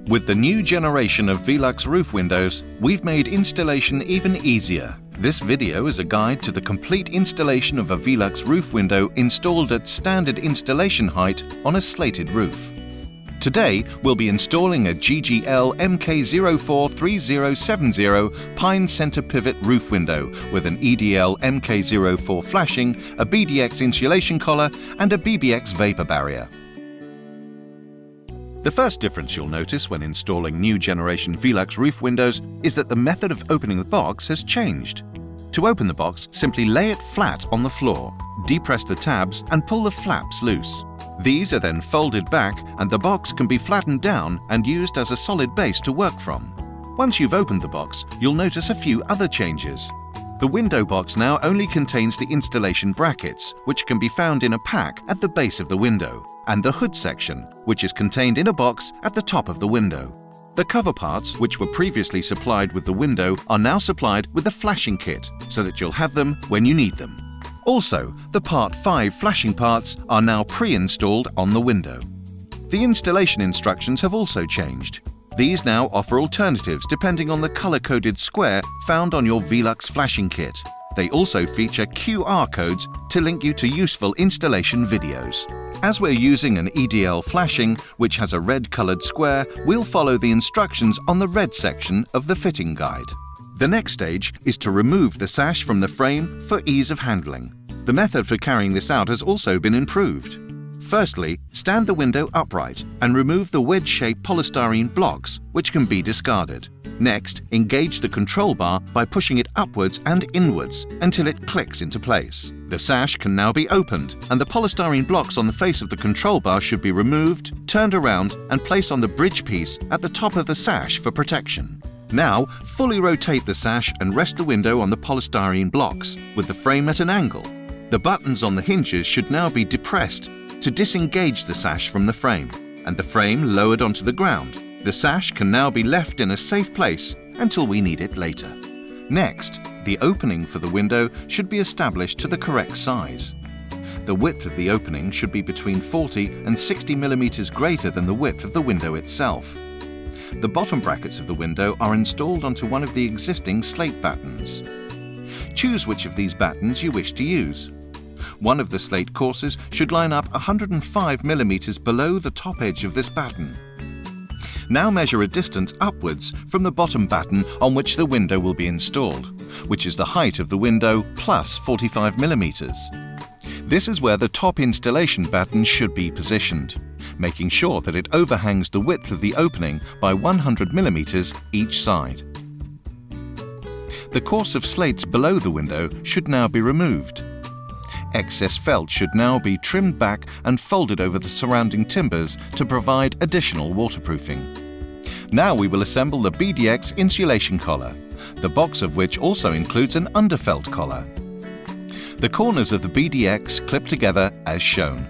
With the new generation of Velux roof windows, we've made installation even easier. This video is a guide to the complete installation of a Velux roof window installed at standard installation height on a slated roof. Today, we'll be installing a GGL MK043070 Pine Center Pivot roof window with an EDL MK04 flashing, a BDX insulation collar, and a BBX vapor barrier. The first difference you'll notice when installing new generation Velux roof windows is that the method of opening the box has changed. To open the box, simply lay it flat on the floor, depress the tabs and pull the flaps loose. These are then folded back and the box can be flattened down and used as a solid base to work from. Once you've opened the box, you'll notice a few other changes. The window box now only contains the installation brackets, which can be found in a pack at the base of the window, and the hood section, which is contained in a box at the top of the window. The cover parts, which were previously supplied with the window, are now supplied with a flashing kit, so that you'll have them when you need them. Also, the Part 5 flashing parts are now pre-installed on the window. The installation instructions have also changed. These now offer alternatives depending on the color-coded square found on your Velux flashing kit. They also feature QR codes to link you to useful installation videos. As we're using an EDL flashing, which has a red-colored square, we'll follow the instructions on the red section of the fitting guide. The next stage is to remove the sash from the frame for ease of handling. The method for carrying this out has also been improved. Firstly, stand the window upright and remove the wedge-shaped polystyrene blocks, which can be discarded. Next, engage the control bar by pushing it upwards and inwards until it clicks into place. The sash can now be opened, and the polystyrene blocks on the face of the control bar should be removed, turned around, and placed on the bridge piece at the top of the sash for protection. Now, fully rotate the sash and rest the window on the polystyrene blocks, with the frame at an angle. The buttons on the hinges should now be depressed to disengage the sash from the frame, and the frame lowered onto the ground. The sash can now be left in a safe place until we need it later. Next, the opening for the window should be established to the correct size. The width of the opening should be between 40 and 60 millimeters greater than the width of the window itself. The bottom brackets of the window are installed onto one of the existing Slate battens. Choose which of these battens you wish to use. One of the Slate courses should line up 105 millimeters below the top edge of this batten. Now measure a distance upwards from the bottom batten on which the window will be installed, which is the height of the window plus 45 millimeters. This is where the top installation batten should be positioned, making sure that it overhangs the width of the opening by 100 millimeters each side. The course of slates below the window should now be removed. Excess felt should now be trimmed back and folded over the surrounding timbers to provide additional waterproofing. Now we will assemble the BDX insulation collar, the box of which also includes an underfelt collar. The corners of the BDX clip together as shown.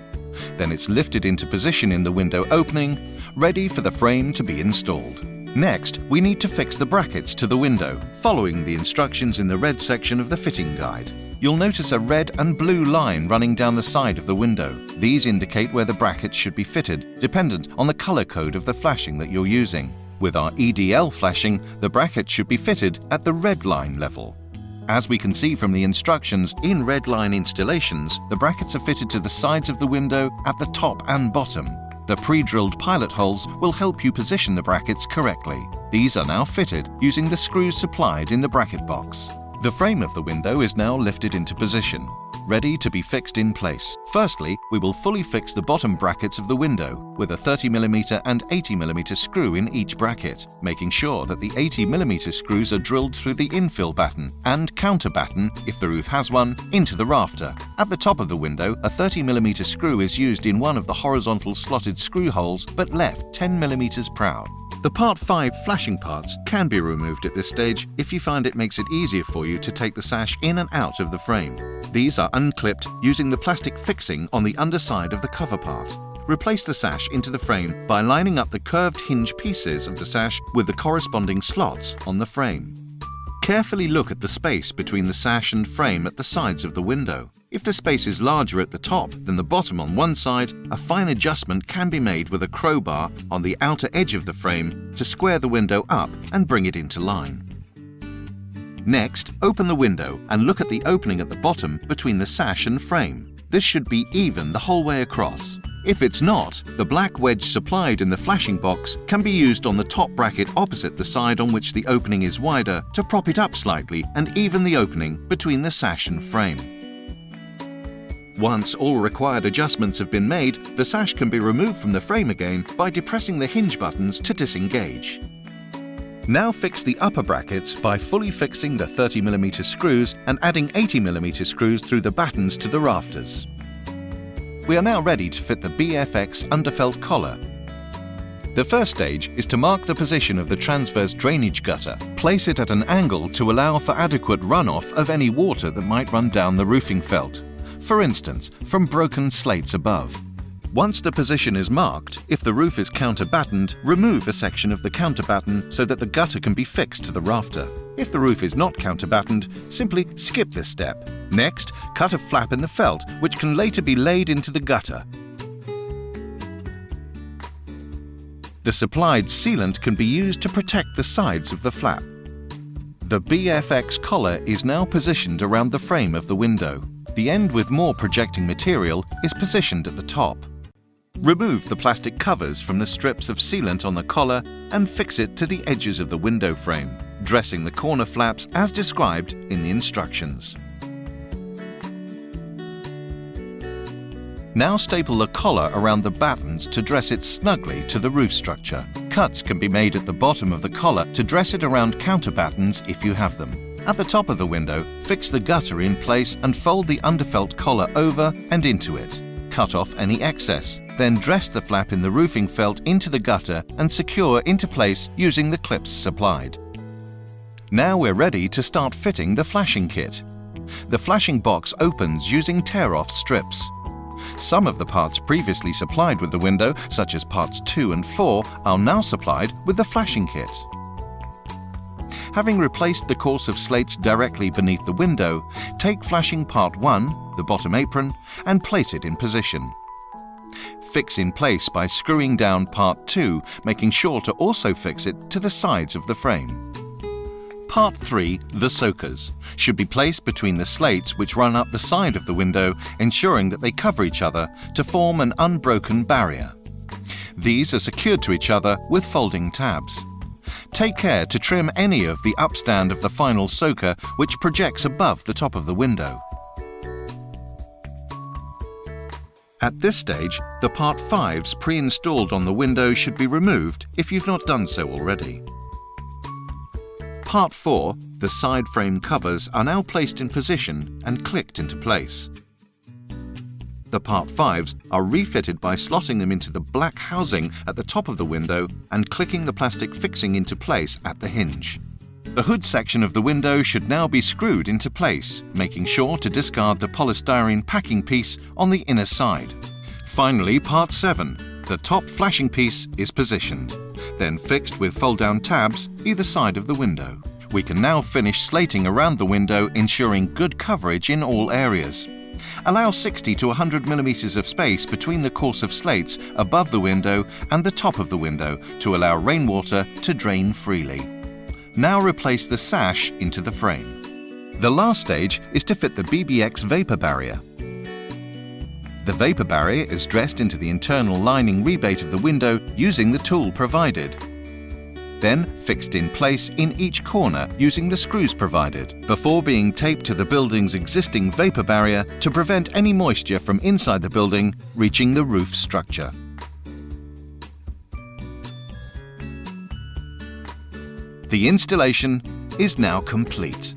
Then it's lifted into position in the window opening, ready for the frame to be installed. Next, we need to fix the brackets to the window, following the instructions in the red section of the fitting guide. You'll notice a red and blue line running down the side of the window. These indicate where the brackets should be fitted, dependent on the color code of the flashing that you're using. With our EDL flashing, the brackets should be fitted at the red line level. As we can see from the instructions in red line installations, the brackets are fitted to the sides of the window at the top and bottom. The pre-drilled pilot holes will help you position the brackets correctly. These are now fitted using the screws supplied in the bracket box. The frame of the window is now lifted into position, ready to be fixed in place. Firstly, we will fully fix the bottom brackets of the window with a 30mm and 80mm screw in each bracket, making sure that the 80mm screws are drilled through the infill batten and counter batten, if the roof has one, into the rafter. At the top of the window, a 30mm screw is used in one of the horizontal slotted screw holes but left 10mm proud. The Part 5 flashing parts can be removed at this stage if you find it makes it easier for you to take the sash in and out of the frame. These are unclipped using the plastic fixing on the underside of the cover part. Replace the sash into the frame by lining up the curved hinge pieces of the sash with the corresponding slots on the frame. Carefully look at the space between the sash and frame at the sides of the window. If the space is larger at the top than the bottom on one side, a fine adjustment can be made with a crowbar on the outer edge of the frame to square the window up and bring it into line. Next, open the window and look at the opening at the bottom between the sash and frame. This should be even the whole way across. If it's not, the black wedge supplied in the flashing box can be used on the top bracket opposite the side on which the opening is wider to prop it up slightly and even the opening between the sash and frame. Once all required adjustments have been made, the sash can be removed from the frame again by depressing the hinge buttons to disengage. Now fix the upper brackets by fully fixing the 30mm screws and adding 80mm screws through the battens to the rafters. We are now ready to fit the BFX underfelt collar. The first stage is to mark the position of the transverse drainage gutter. Place it at an angle to allow for adequate runoff of any water that might run down the roofing felt, for instance, from broken slates above. Once the position is marked, if the roof is counterbattened, remove a section of the counterbatten so that the gutter can be fixed to the rafter. If the roof is not counterbattened, simply skip this step. Next, cut a flap in the felt, which can later be laid into the gutter. The supplied sealant can be used to protect the sides of the flap. The BFX collar is now positioned around the frame of the window. The end with more projecting material is positioned at the top. Remove the plastic covers from the strips of sealant on the collar and fix it to the edges of the window frame, dressing the corner flaps as described in the instructions. Now staple the collar around the battens to dress it snugly to the roof structure. Cuts can be made at the bottom of the collar to dress it around counterbattens if you have them. At the top of the window, fix the gutter in place and fold the underfelt collar over and into it. Cut off any excess. Then dress the flap in the roofing felt into the gutter and secure into place using the clips supplied. Now we're ready to start fitting the flashing kit. The flashing box opens using tear-off strips. Some of the parts previously supplied with the window, such as parts 2 and 4, are now supplied with the flashing kit. Having replaced the course of slates directly beneath the window, take flashing part 1, the bottom apron, and place it in position. Fix in place by screwing down part 2, making sure to also fix it to the sides of the frame. Part 3, the soakers, should be placed between the slates which run up the side of the window, ensuring that they cover each other to form an unbroken barrier. These are secured to each other with folding tabs. Take care to trim any of the upstand of the final soaker which projects above the top of the window. At this stage, the Part 5s pre-installed on the window should be removed if you've not done so already. Part 4, the side frame covers, are now placed in position and clicked into place. The Part 5s are refitted by slotting them into the black housing at the top of the window and clicking the plastic fixing into place at the hinge. The hood section of the window should now be screwed into place, making sure to discard the polystyrene packing piece on the inner side. Finally, Part 7, the top flashing piece is positioned, then fixed with fold-down tabs either side of the window. We can now finish slating around the window, ensuring good coverage in all areas. Allow 60 to 100 mm of space between the course of slates above the window and the top of the window to allow rainwater to drain freely. Now replace the sash into the frame. The last stage is to fit the BBX vapor barrier. The vapor barrier is dressed into the internal lining rebate of the window using the tool provided. Then fixed in place in each corner using the screws provided, before being taped to the building's existing vapor barrier to prevent any moisture from inside the building reaching the roof structure. The installation is now complete.